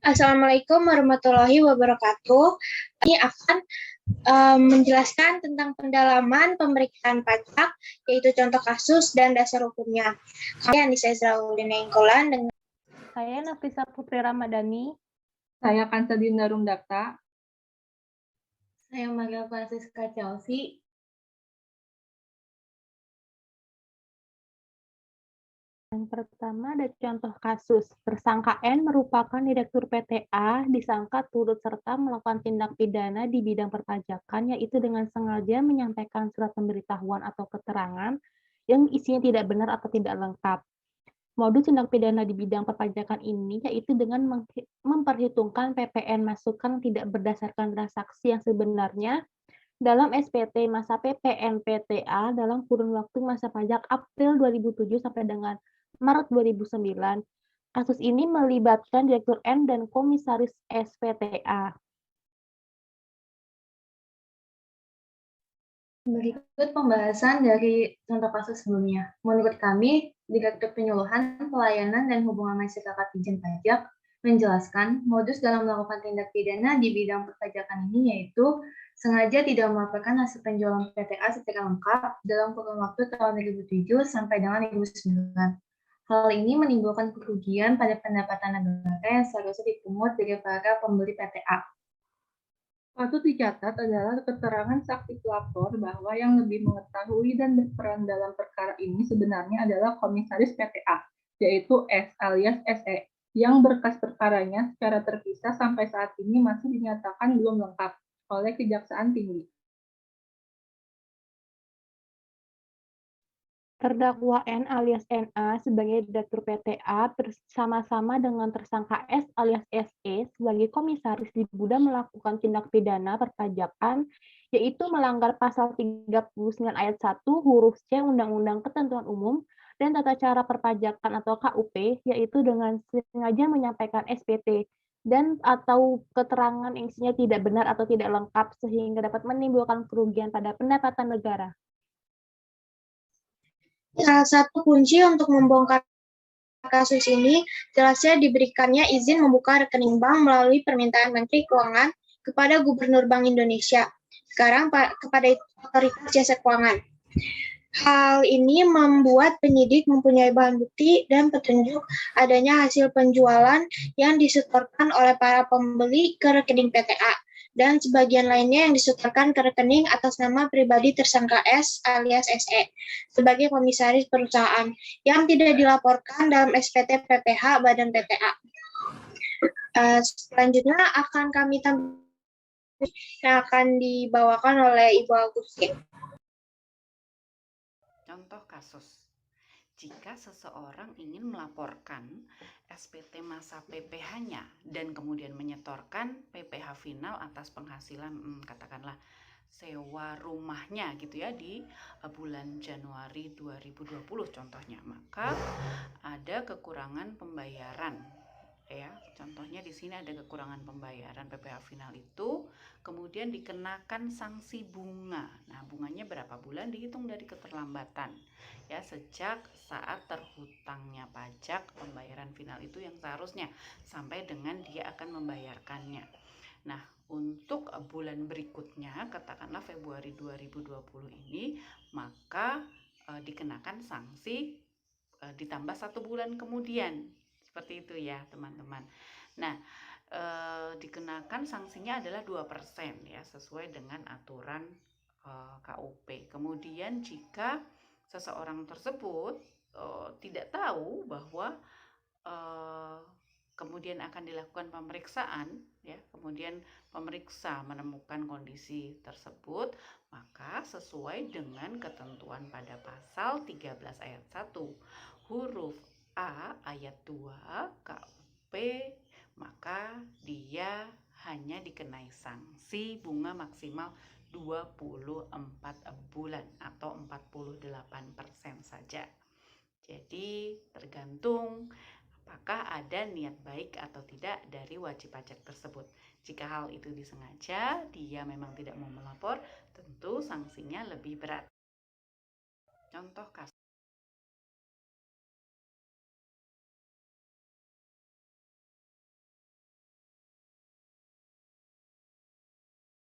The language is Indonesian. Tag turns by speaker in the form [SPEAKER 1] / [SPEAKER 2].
[SPEAKER 1] Assalamualaikum warahmatullahi wabarakatuh. Ini akan menjelaskan tentang pendalaman pemeriksaan pajak, yaitu contoh kasus dan dasar hukumnya. Saya Anissa Izraulina Ingkolan dengan
[SPEAKER 2] Saya Nafisa Putri Ramadhani.
[SPEAKER 3] Saya Kansadinda Rumdakta.
[SPEAKER 4] Saya Maria Francisca Chelsea.
[SPEAKER 2] Yang pertama ada contoh kasus. Tersangka N merupakan Direktur PTA disangka turut serta melakukan tindak pidana di bidang perpajakan, yaitu dengan sengaja menyampaikan surat pemberitahuan atau keterangan yang isinya tidak benar atau tidak lengkap. Modus tindak pidana di bidang perpajakan ini yaitu dengan memperhitungkan PPN masukan tidak berdasarkan transaksi yang sebenarnya dalam SPT masa PPN PTA dalam kurun waktu masa pajak April 2007 sampai dengan Maret 2009. Kasus ini melibatkan Direktur N dan Komisaris SPTA.
[SPEAKER 4] Berikut pembahasan dari contoh kasus sebelumnya. Menurut kami, Direktur Penyuluhan, Pelayanan, dan Hubungan Masyarakat Dijen Pajak menjelaskan modus dalam melakukan tindak pidana di bidang perpajakan ini yaitu sengaja tidak melaporkan hasil penjualan PTA secara lengkap dalam kurun waktu tahun 2007 sampai dengan 2009. Hal ini menimbulkan kerugian pada pendapatan negara yang seharusnya dipungut dari para pembeli PTA.
[SPEAKER 3] Patut dicatat adalah keterangan saksi pelapor bahwa yang lebih mengetahui dan berperan dalam perkara ini sebenarnya adalah Komisaris PTA, yaitu S alias SE, yang berkas perkaranya secara terpisah sampai saat ini masih dinyatakan belum lengkap oleh Kejaksaan Tinggi.
[SPEAKER 2] Terdakwa N alias NA sebagai Direktur PTA bersama-sama dengan tersangka S alias SE sebagai komisaris diduga melakukan tindak pidana perpajakan, yaitu melanggar pasal 39 ayat 1 huruf C Undang-Undang Ketentuan Umum dan Tata Cara Perpajakan atau KUP, yaitu dengan sengaja menyampaikan SPT dan atau keterangan yang isinya tidak benar atau tidak lengkap sehingga dapat menimbulkan kerugian pada pendapatan negara.
[SPEAKER 1] salah satu kunci untuk membongkar kasus ini jelasnya diberikannya izin membuka rekening bank melalui permintaan Menteri Keuangan kepada Gubernur Bank Indonesia, sekarang kepada Otoritas Jasa Keuangan. Hal ini membuat penyidik mempunyai bahan bukti dan petunjuk adanya hasil penjualan yang disetorkan oleh para pembeli ke rekening PTA dan sebagian lainnya yang disetorkan ke rekening atas nama pribadi tersangka S alias SE sebagai komisaris perusahaan yang tidak dilaporkan dalam SPT PPH Badan PTA. Selanjutnya akan kami tampilkan yang akan dibawakan oleh Ibu Agustin.
[SPEAKER 5] Contoh kasus. Jika seseorang ingin melaporkan SPT masa PPH-nya dan kemudian menyetorkan PPH final atas penghasilan katakanlah sewa rumahnya gitu ya di bulan Januari 2020 contohnya, maka ada kekurangan pembayaran ya. Contohnya di sini ada kekurangan pembayaran PPH final itu, kemudian dikenakan sanksi bunga. Nah, bunganya berapa bulan dihitung dari keterlambatan ya, sejak saat terhutangnya pajak pembayaran final itu yang seharusnya sampai dengan dia akan membayarkannya. Nah, untuk bulan berikutnya katakanlah Februari 2020 ini, maka dikenakan sanksi ditambah 1 bulan kemudian. Seperti itu ya, teman-teman. Nah, dikenakan sanksinya adalah 2% ya, sesuai dengan aturan KUP. Kemudian jika seseorang tersebut tidak tahu bahwa kemudian akan dilakukan pemeriksaan ya, kemudian pemeriksa menemukan kondisi tersebut, maka sesuai dengan ketentuan pada pasal 13 ayat 1 huruf A ayat 2 KUP, maka dia hanya dikenai sanksi bunga maksimal 24 bulan atau 48% saja. Jadi tergantung apakah ada niat baik atau tidak dari wajib pajak tersebut. Jika hal itu disengaja, dia memang tidak mau melapor, tentu sanksinya lebih berat. Contoh kasus.